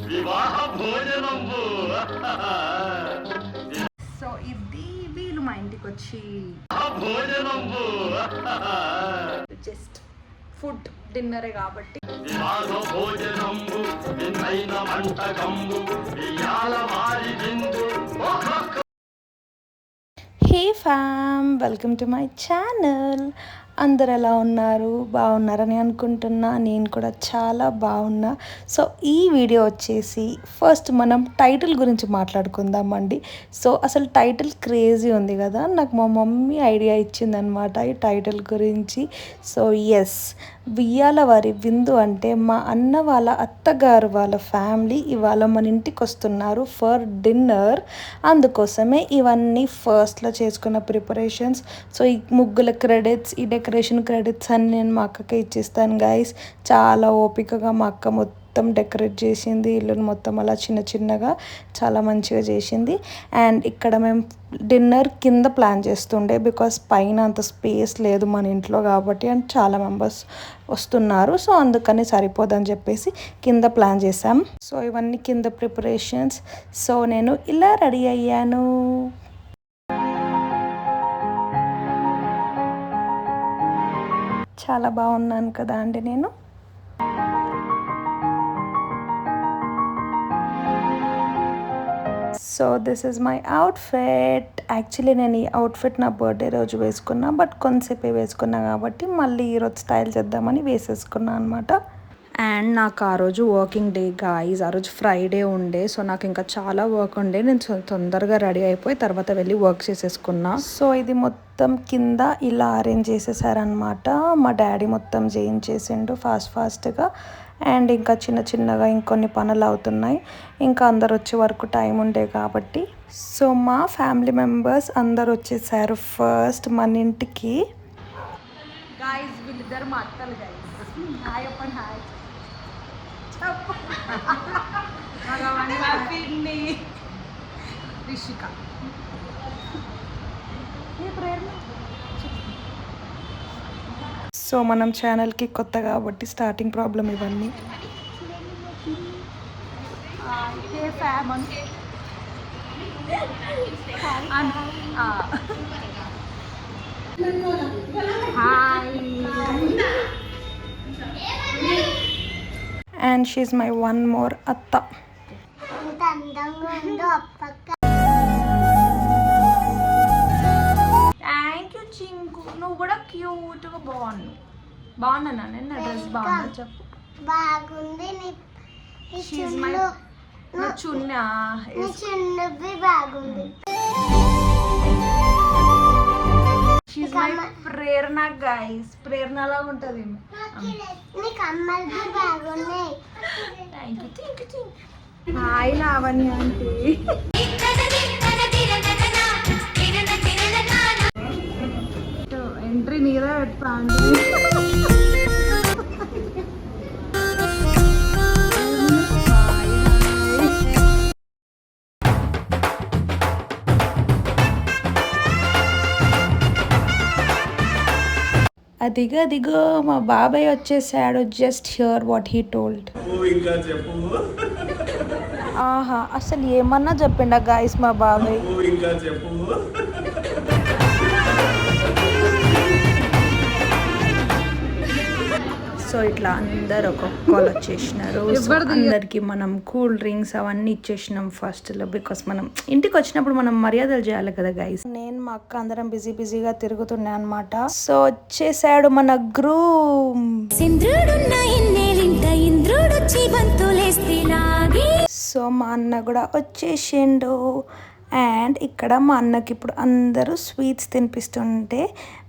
వివాహ భోజనంబు. సో ఇది వీళ్ళు మా ఇంటికి వచ్చి భోజనంబు జస్ట్ ఫుడ్ డిన్నరే కాబట్టి వివాహ భోజనంబు నిన్నైన వంటకంబు ఇయాల వారి విందు. హే ఫ్యామ్, వెల్కమ్ టు మై ఛానల్. అందరు ఎలా ఉన్నారు? బాగున్నారని అనుకుంటున్నా. నేను కూడా చాలా బాగున్నా. సో ఈ వీడియో వచ్చేసి ఫస్ట్ మనం టైటిల్ గురించి మాట్లాడుకుందామండి. సో అసలు టైటిల్ క్రేజీ ఉంది కదా, నాకు మా మమ్మీ ఐడియా ఇచ్చిందనమాట ఈ టైటిల్ గురించి. సో ఎస్, వియ్యాల వారి విందు అంటే మా అన్న వాళ్ళ అత్తగారు వాళ్ళ ఫ్యామిలీ ఇవాళ మన ఇంటికి వస్తున్నారు ఫర్ డిన్నర్. అందుకోసమే ఇవన్నీ ఫస్ట్లో చేసుకున్న ప్రిపరేషన్స్. సో ఈ ముగ్గుల క్రెడిట్స్, ఈ డెకరేషన్ క్రెడిట్స్ అన్ని నేను మా అక్కకే ఇచ్చేస్తాను గైస్. చాలా ఓపికగా మా అక్క మొత్తం డెకరేట్ చేసింది, ఇల్లుని మొత్తం అలా చిన్న చిన్నగా చాలా మంచిగా చేసింది. అండ్ ఇక్కడ మేము డిన్నర్ కింద ప్లాన్ చేస్తుండే, బికాస్ పైన అంత స్పేస్ లేదు మన ఇంట్లో కాబట్టి, అండ్ చాలా మెంబర్స్ వస్తున్నారు. సో అందుకని సరిపోదని చెప్పేసి కింద ప్లాన్ చేసాం. సో ఇవన్నీ కింద ప్రిపరేషన్స్. సో నేను ఇలా రెడీ అయ్యాను. చాలా బాగున్నాను కదా అండి నేను. So this is my outfit. Actually నేను ఈ అవుట్ఫిట్ నా బర్త్డే రోజు వేసుకున్నా, బట్ కొంతసేపే వేసుకున్నా కాబట్టి మళ్ళీ ఈరోజు స్టైల్ చేద్దామని వేసేసుకున్నా అనమాట. అండ్ నాకు ఆ రోజు వర్కింగ్ డే గాయ్స్, ఆ రోజు ఫ్రైడే ఉండే. సో నాకు ఇంకా చాలా వర్క్ ఉండే. నేను తొందరగా రెడీ అయిపోయి తర్వాత వెళ్ళి వర్క్ చేసేసుకున్నా. సో ఇది మొత్తం కింద ఇలా అరేంజ్ చేసేసారనమాట. మా డాడీ మొత్తం చేయించేసిండు ఫాస్ట్గా. అండ్ ఇంకా చిన్న చిన్నగా ఇంకొన్ని పనులు అవుతున్నాయి. ఇంకా అందరు వచ్చే వరకు టైం ఉండే కాబట్టి. సో మా ఫ్యామిలీ మెంబర్స్ అందరు వచ్చేసారు ఫస్ట్ మన ఇంటికి. గాయ్స్ వీళ్ళిద్దరు మా అత్తలు గాయ్స్. హాయ్ చెప్పండి. హాయ్ రిషిక. సో మనం ఛానల్కి కొత్త కాబట్టి స్టార్టింగ్ ప్రాబ్లం ఇవన్నీ. And she my one more అత్త. థ్యాంక్ యూ చింకు, నువ్వు కూడా క్యూట్గా బాగున్నా నేను. నా డ్రెస్ బాగుందా చెప్పు? బాగుంది. ప్రేరణ గైస్, ప్రేరణ లాగా ఉంటుంది. హాయ్ లావణ్య అంటే ఎంట్రీ నీరే పెడతాండి. అదిగో మా బాబాయ్ వచ్చేసాడు. Just hear what he told. ఆహా, అసలు ఏమన్నా చెప్పిండా గాయస్ మా బాబాయ్. సో ఇట్లా అందరు ఒక్కొక్కరు వచ్చేసినారు. అందరికి మనం కూల్ డ్రింక్స్ అవన్నీ ఇచ్చేసినాం ఫస్ట్లో, బికాస్ మనం ఇంటికి వచ్చినప్పుడు మనం మర్యాదలు చేయాలి కదా గైస్. నేను మా అక్క అందరం బిజీగా తిరుగుతున్నా అనమాట. సో వచ్చేసాడు మన గ్రూమ్. సో మా అన్న కూడా వచ్చేసిండు. అండ్ ఇక్కడ మా అన్నకి ఇప్పుడు అందరూ స్వీట్స్ తినిపిస్తుంటే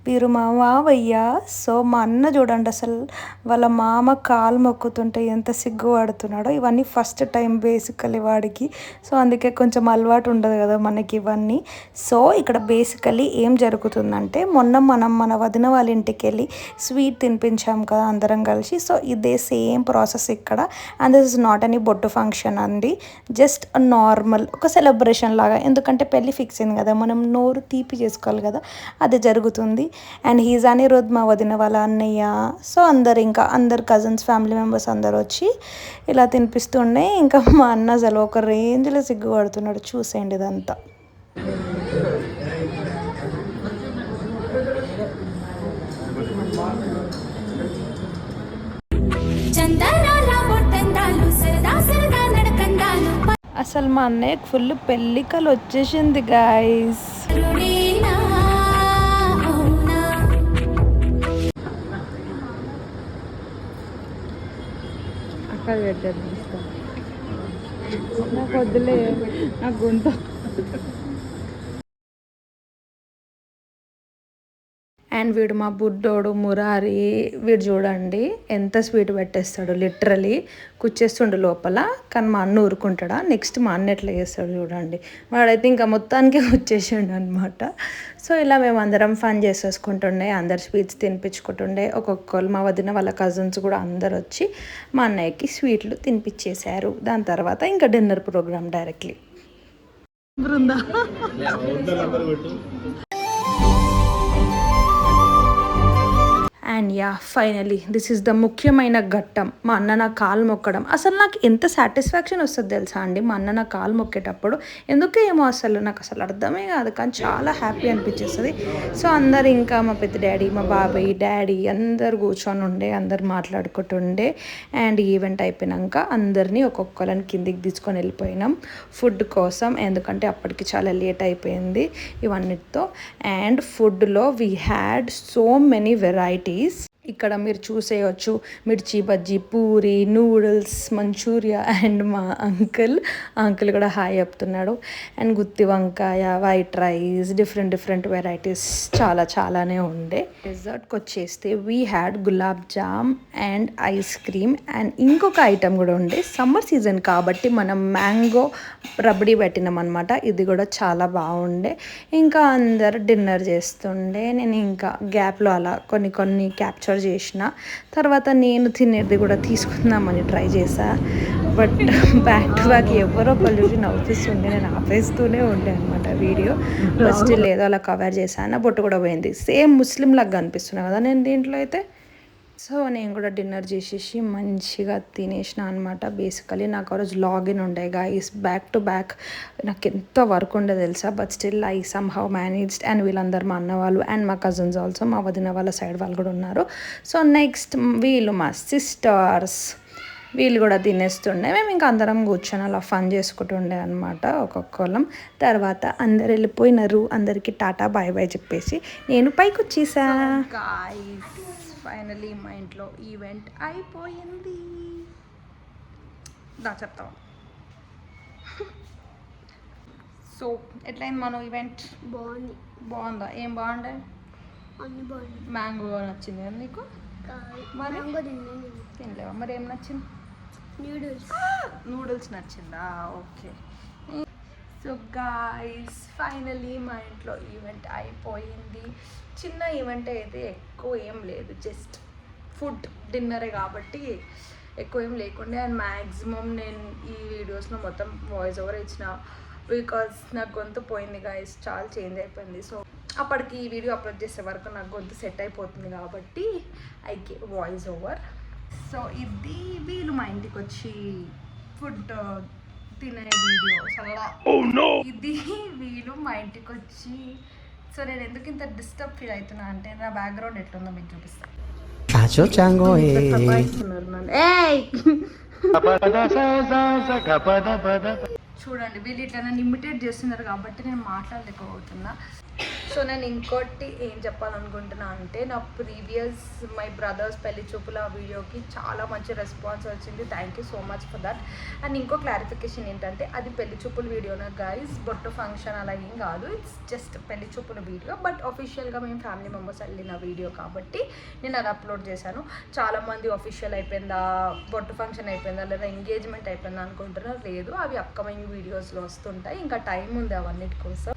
వీరు మా మావయ్య. సో మా అన్న చూడండి, అసలు వాళ్ళ మామ కాలు మొక్కుతుంటే ఎంత సిగ్గుపడుతున్నాడో. ఇవన్నీ ఫస్ట్ టైం బేసికలీ వాడికి. సో అందుకే కొంచెం అలవాటు ఉండదు కదా మనకి ఇవన్నీ. సో ఇక్కడ బేసికలీ ఏం జరుగుతుందంటే, మొన్న మనం మన వదిన వాళ్ళ ఇంటికి వెళ్ళి స్వీట్ తినిపించాం కదా అందరం కలిసి. సో ఇదే సేమ్ ప్రాసెస్ ఇక్కడ. And this is not any బొట్టు ఫంక్షన్ అండి, జస్ట్ నార్మల్ ఒక సెలబ్రేషన్ లాగా. ఎందుకంటే పెళ్ళి ఫిక్స్ అయింది కదా, మనం నోరు తీపి చేసుకోవాలి కదా, అది జరుగుతుంది. అండ్ హీజ్ అనిరుద్ మా వదిన వాళ్ళ అన్నయ్య. సో అందరు కజిన్స్ ఫ్యామిలీ మెంబర్స్ అందరు వచ్చి ఇలా తినిపిస్తుండే. ఇంకా మా అన్న అసలు ఒక రేంజ్లో సిగ్గుపడుతున్నాడు. చూసేయండి ఇదంతా. అసలు మా అన్నయ్యకు ఫుల్ పెళ్ళికలు వచ్చేసింది గాయస్. అక్కడ పెట్టారు నాకు వద్దులే, నాకు గొంతు. అండ్ వీడు మా బుడ్డోడు మురారి. వీడు చూడండి ఎంత స్వీట్ పెట్టేస్తాడు, లిటరలీ కుచ్చేస్తుండు లోపల. కానీ మా అన్న ఊరుకుంటాడా? నెక్స్ట్ మా అన్న ఎట్లా చేస్తాడు చూడండి. వాడైతే ఇంకా మొత్తానికి వచ్చేసిండు అనమాట. సో ఇలా మేము అందరం ఫన్ చేసేసుకుంటుండే, అందరు స్వీట్స్ తినిపించుకుంటుండే. ఒక్కొక్కరు మా వదిన వాళ్ళ కజిన్స్ కూడా అందరు వచ్చి మా అన్నయ్యకి స్వీట్లు తినిపించేశారు. దాని తర్వాత ఇంకా dinner program directly. Brinda and yeah finally this is the ముఖ్యమైన ఘట్టం. మా అన్న నా కాలు మొక్కడం. అసలు నాకు ఎంత సాటిస్ఫాక్షన్ వస్తుంది తెలుసా అండి మా అన్న నా కాలు మొక్కేటప్పుడు. ఎందుకు ఏమో అసలు నాకు అసలు అర్థమే కాదు, కానీ చాలా హ్యాపీ అనిపించేస్తుంది. సో అందరు ఇంకా మా పెద్ద డాడీ, మా బాబాయ్, డాడీ అందరు కూర్చొని ఉండే, అందరు మాట్లాడుకుంటుండే. అండ్ ఈవెంట్ అయిపోయాక అందరినీ ఒక్కొక్కరిని కిందికి తీసుకొని వెళ్ళిపోయినాం ఫుడ్ కోసం. ఎందుకంటే అప్పటికి చాలా లేట్ అయిపోయింది ఇవన్నిటితో. అండ్ ఫుడ్లో we had so many varieties. ఇక్కడ మీరు చూసేయచ్చు mirchi bajji, puri, noodles, manchuria. And మా అంకుల్ కూడా హాయ్ చెప్తున్నాడు. అండ్ గుత్తి వంకాయ, వైట్ రైస్, డిఫరెంట్ వెరైటీస్ చాలానే ఉండే. డెజర్ట్కి వచ్చేస్తే we had gulab jam and ice cream. And ఇంకొక ఐటెం కూడా ఉండే, సమ్మర్ సీజన్ కాబట్టి మనం మ్యాంగో రబడీ పెట్టినాం అనమాట. ఇది కూడా చాలా బాగుండే. ఇంకా అందరు డిన్నర్ చేస్తుండే. నేను ఇంకా గ్యాప్లో అలా కొన్ని క్యాప్చర్ చేసిన. తర్వాత నేను తినేది కూడా తీసుకుందామని ట్రై చేసా. బట్ బ్యాక్ టు బ్యాక్ ఎవరో ఒకళ్ళు నవ్విస్తుండే, నేను ఆపేస్తూనే ఉండే అనమాట వీడియో. ఫస్ట్ లేదో అలా కవర్ చేశాను. బొట్టు కూడా పోయింది. సేమ్ ముస్లిం లాగా అనిపిస్తున్నా కదా నేను దీంట్లో అయితే. సో నేను కూడా డిన్నర్ చేసేసి మంచిగా తినేసిన అనమాట. బేసికలీ నాకు ఆ రోజు లాగిన్ ఉండే గైస్, బ్యాక్ టు బ్యాక్ నాకు ఎంత వర్క్ ఉండే తెలుసా. But still I some how managed. And వీళ్ళందరూ మా అన్న వాళ్ళు అండ్ మా కజిన్స్ ఆల్సో, మా వదిన వాళ్ళ సైడ్ వాళ్ళు కూడా ఉన్నారు. సో నెక్స్ట్ వీళ్ళు మా సిస్టర్స్, వీళ్ళు కూడా తినేస్తుండే. మేము ఇంకా అందరం కూర్చొని అలా ఫన్ చేసుకుంటుండే అనమాట ఒక్కొక్కళ్ళం. తర్వాత అందరు వెళ్ళిపోయినారు. అందరికీ టాటా బాయ్ బాయ్ చెప్పేసి నేను పైకి వచ్చేసా. ఫైనలీ మా ఇంట్లో ఈవెంట్ అయిపోయింది. చెప్తాం. సో ఎట్లయింది మనం ఈవెంట్? బాగుందా? ఏం బాగుండే? మ్యాంగో నచ్చింది కదా నీకు? మరి తినలేవా? మరి ఏం నచ్చింది? నూడిల్స్ నచ్చిందా? ఓకే. సో గాయ్స్ ఫైనలీ మా ఇంట్లో ఈవెంట్ అయిపోయింది. చిన్న ఈవెంట్ అయితే, ఎక్కువ ఏం లేదు, జస్ట్ ఫుడ్ డిన్నరే కాబట్టి ఎక్కువ ఏం లేకుండే. అండ్ మ్యాక్సిమం నేను ఈ వీడియోస్లో మొత్తం వాయిస్ ఓవర్ ఇచ్చిన, బికాజ్ నాకు గొంతు పోయింది గాయస్, చాలా చేంజ్ అయిపోయింది. సో అప్పటికి ఈ వీడియో అప్లోడ్ చేసే వరకు నాకు గొంతు సెట్ అయిపోతుంది కాబట్టి I gay voice over. So ఇది వీళ్ళు మా ఇంటికి వచ్చి ఫుడ్ తినే వీడియో. ఇది వీళ్ళు మా ఇంటికి వచ్చి. సో నేను ఎందుకు ఇంత డిస్టర్బ్ ఫీల్ అవుతున్నా అంటే, నా బ్యాక్గ్రౌండ్ ఎట్లుందో మీకు చూపిస్తాను. చూడండి వీళ్ళు ఇట్లా నన్ను ఇమిటేట్ చేస్తున్నారు కాబట్టి నేను మాట్లాడలేకపోతున్నా. సో నేను ఇంకోటి ఏం చెప్పాలనుకుంటున్నా అంటే, నా ప్రీవియస్ మై బ్రదర్స్ పెళ్లి చూపుల వీడియోకి చాలా మంచి రెస్పాన్స్ వచ్చింది. Thank you so much for that. And ఇంకో క్లారిఫికేషన్ ఏంటంటే, అది పెళ్లి చూపుల వీడియోనా గైస్, బొట్టు ఫంక్షన్ అలా ఏం కాదు. ఇట్స్ జస్ట్ పెళ్లి చూపుల వీడియో. బట్ అఫీషియల్గా మేము ఫ్యామిలీ మెంబర్స్ వెళ్ళిన వీడియో కాబట్టి నేను అది అప్లోడ్ చేశాను. చాలామంది అఫీషియల్ అయిపోయిందా, బొట్టు ఫంక్షన్ అయిపోయిందా, లేదా ఎంగేజ్మెంట్ అయిపోయిందా అనుకుంటున్నారు. లేదు, అవి అప్కమింగ్ వీడియోస్లో వస్తుంటాయి. ఇంకా టైం ఉంది అవన్నిటి కోసం.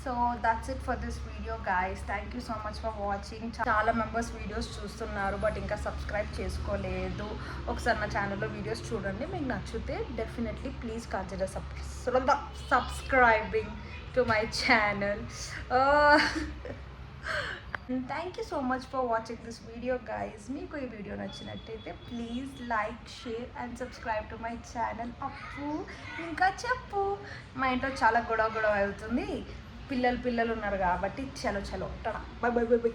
So that's it for this video guys. Thank you so much for watching. చాలా మెంబర్స్ వీడియోస్ చూస్తున్నారు బట్ ఇంకా సబ్స్క్రైబ్ చేసుకోలేదు. ఒకసారి నా ఛానల్లో వీడియోస్ చూడండి, మీకు నచ్చితే definitely please consider subscribing to my channel. Thank you so much for watching this video guys. మీకు ఈ వీడియో నచ్చినట్టయితే please like, share and subscribe to my channel. అప్పు ఇంకా చెప్పు. మా ఇంట్లో చాలా గొడవ అవుతుంది. పిల్లలు ఉన్నారు కాబట్టి చలో బై.